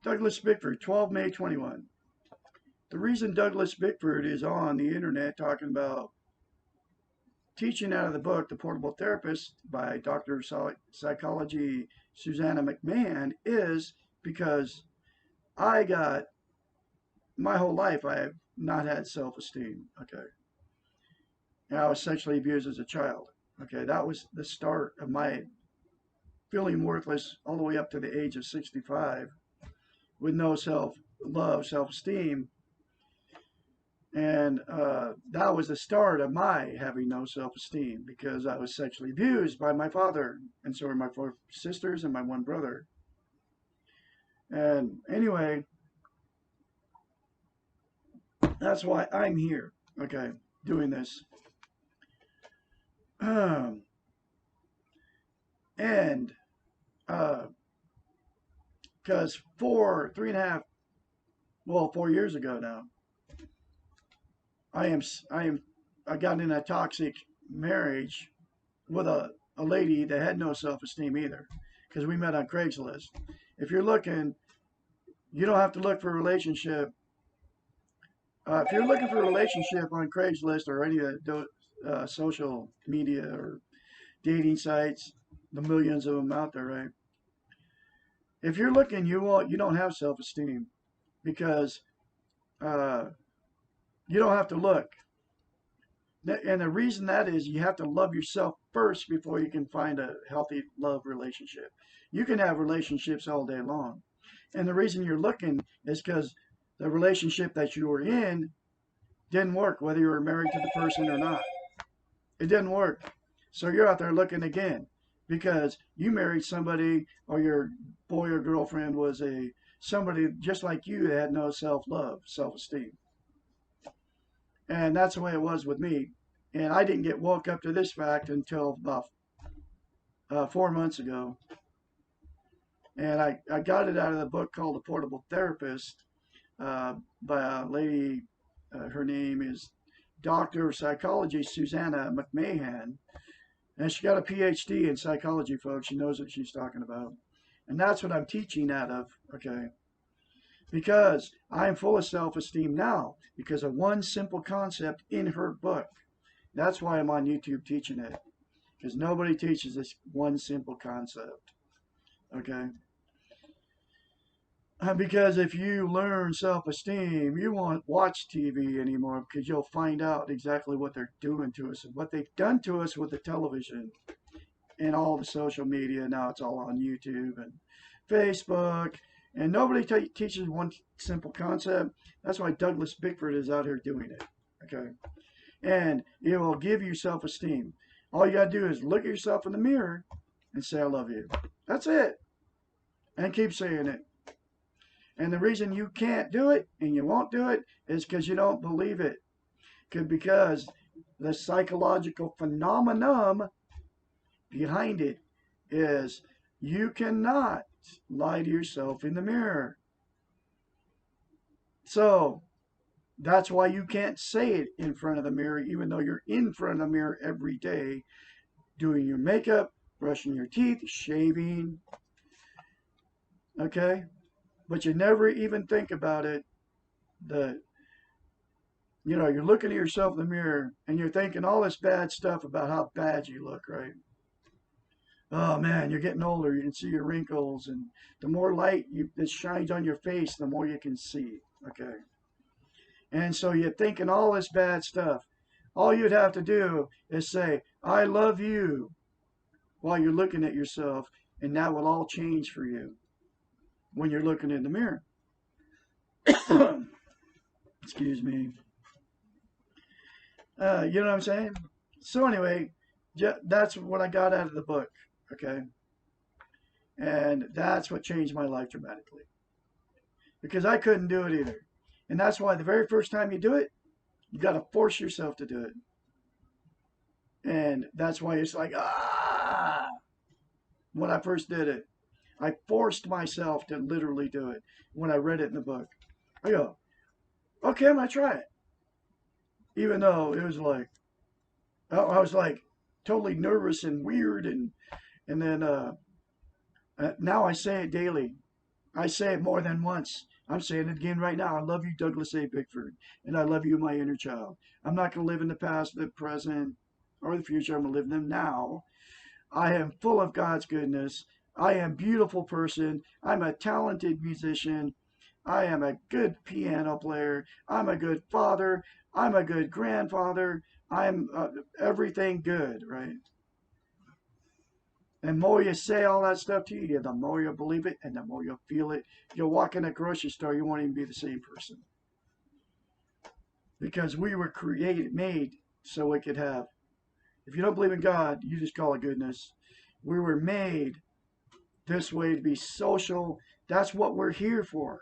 Douglas Bickford, 12 May 21. The reason Douglas Bickford is on the internet talking about teaching out of the book, The Portable Therapist by Dr. of Psychology Susanna McMahon, is because I got, my whole life, I have not had self-esteem, okay? And I was sexually abused as a child, okay? That was the start of my feeling worthless all the way up to the age of 65 with no self-love, self-esteem. And that was the start of my having no self-esteem because I was sexually abused by my father, and so were my 4 sisters and my 1 brother. And anyway, that's why I'm here, okay, doing this. And because 4 years ago now, I got in a toxic marriage with a lady that had no self-esteem either, because we met on Craigslist. If you're looking, you don't have to look for a relationship. If you're looking for a relationship on Craigslist or any of the social media or dating sites, the millions of them out there, right? If you're looking, you don't have self-esteem because you don't have to look. And the reason that is you have to love yourself first before you can find a healthy love relationship. You can have relationships all day long. And the reason you're looking is because the relationship that you were in didn't work, whether you were married to the person or not. It didn't work. So you're out there looking again because you married somebody, or your boy or girlfriend was somebody just like you that had no self-love, self-esteem. And that's the way it was with me. And I didn't get woke up to this fact until about 4 months ago. And I got it out of the book called The Portable Therapist by a lady. Her name is Dr. of Psychology Susanna McMahon. And she got a PhD in psychology, folks. She knows what she's talking about. And that's what I'm teaching out of, okay? Because I'm full of self-esteem now because of one simple concept in her book. That's why I'm on YouTube teaching it, because nobody teaches this one simple concept, okay? Because if you learn self-esteem, you won't watch TV anymore because you'll find out exactly what they're doing to us and what they've done to us with the television and all the social media. Now it's all on YouTube and Facebook. And nobody teaches one simple concept. That's why Douglas Bickford is out here doing it, okay? And it will give you self-esteem. All you got to do is look at yourself in the mirror and say, I love you. That's it. And keep saying it. And the reason you can't do it and you won't do it is because you don't believe it. Because the psychological phenomenon behind it is you cannot lie to yourself in the mirror. So that's why you can't say it in front of the mirror, even though you're in front of the mirror every day, doing your makeup, brushing your teeth, shaving, okay? But you never even think about it. You're looking at yourself in the mirror and you're thinking all this bad stuff about how bad you look, right? Oh man, you're getting older. You can see your wrinkles, and the more light that shines on your face, the more you can see. Okay. And so you're thinking all this bad stuff. All you'd have to do is say, I love you, while you're looking at yourself, and that will all change for you when you're looking in the mirror. Excuse me. You know what I'm saying? So anyway, that's what I got out of the book. Okay. And that's what changed my life dramatically. Because I couldn't do it either. And that's why the very first time you do it, you got to force yourself to do it. And that's why it's like, when I first did it, I forced myself to literally do it when I read it in the book. I go, okay, I'm going to try it. Even though it was like, I was like totally nervous and weird. And then now I say it daily. I say it more than once. I'm saying it again right now. I love you, Douglas A. Bickford, and I love you, my inner child. I'm not going to live in the past, the present, or the future. I'm going to live in them now. I am full of God's goodness. I am a beautiful person. I'm a talented musician. I am a good piano player. I'm a good father. I'm a good grandfather. I'm everything good, right? And the more you say all that stuff to you, the more you'll believe it and the more you'll feel it. You'll walk in a grocery store, you won't even be the same person. Because we were created, made so we could have. If you don't believe in God, you just call it goodness. We were made this way to be social. That's what we're here for.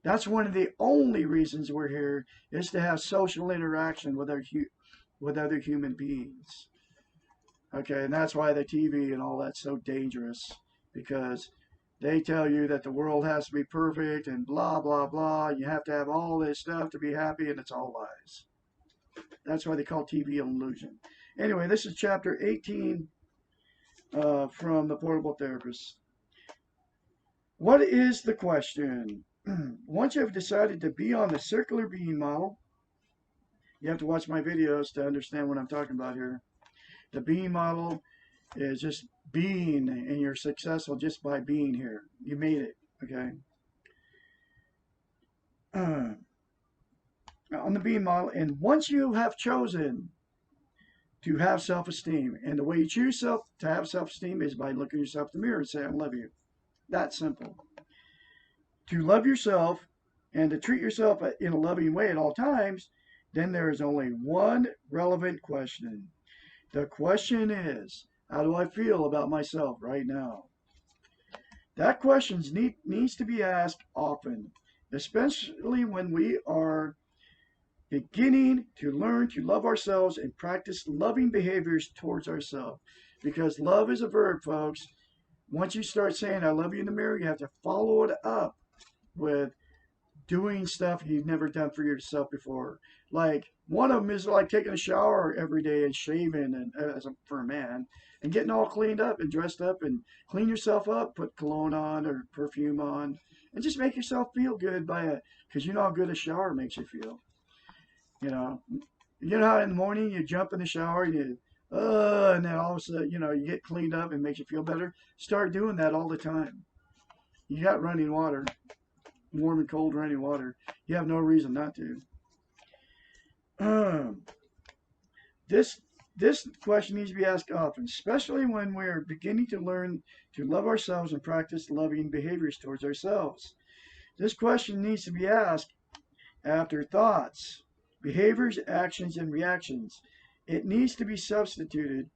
That's one of the only reasons we're here is to have social interaction with other human beings. Okay, and that's why the TV and all that's so dangerous because they tell you that the world has to be perfect and blah blah blah. You have to have all this stuff to be happy, and it's all lies. That's why they call TV an illusion. Anyway, this is chapter 18 from the Portable Therapist. What is the question? Once you have decided to be on the circular being model, you have to watch my videos to understand what I'm talking about here. The being model is just being, and you're successful just by being here. You made it, okay? On the being model, and once you have chosen to have self-esteem, and the way you choose to have self-esteem is by looking yourself in the mirror and saying, I love you. That simple. To love yourself and to treat yourself in a loving way at all times, then there is only one relevant question. The question is, how do I feel about myself right now? That question needs to be asked often, especially when we are beginning to learn to love ourselves and practice loving behaviors towards ourselves. Because love is a verb, folks. Once you start saying, I love you in the mirror, you have to follow it up with doing stuff you've never done for yourself before. Like one of them is like taking a shower every day and shaving, and for a man, and getting all cleaned up and dressed up and clean yourself up, put cologne on or perfume on, and just make yourself feel good by it, because you know how good a shower makes you feel. You know, how in the morning you jump in the shower and and then all of a sudden, you get cleaned up and makes you feel better. Start doing that all the time. You got running water, warm and cold running water. You have no reason not to. This question needs to be asked often, especially when we're beginning to learn to love ourselves and practice loving behaviors towards ourselves. This question needs to be asked after thoughts, behaviors, actions, and reactions. It needs to be substituted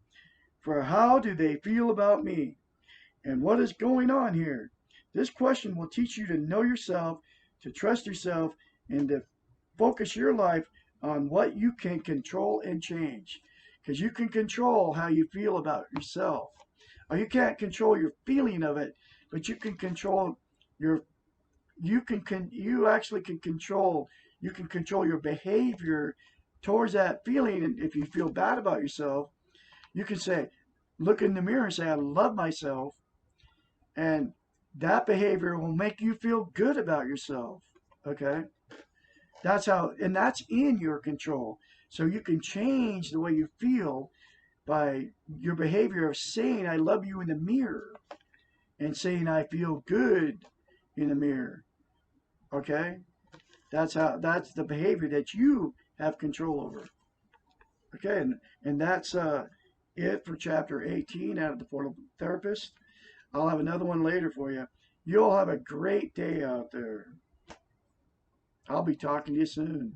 for how do they feel about me and what is going on here. This question will teach you to know yourself, to trust yourself, and to focus your life on what you can control and change. Because you can control how you feel about yourself. Or you can't control your feeling of it, but you can control your you actually can control your behavior towards that feeling. And if you feel bad about yourself, you can say, look in the mirror and say, I love myself. And that behavior will make you feel good about yourself. Okay? And that's in your control. So you can change the way you feel by your behavior of saying, I love you in the mirror, and saying, I feel good in the mirror. Okay? That's the behavior that you have control over. Okay, and that's it for chapter 18 out of the Portable Therapist. I'll have another one later for you. You'll have a great day out there. I'll be talking to you soon.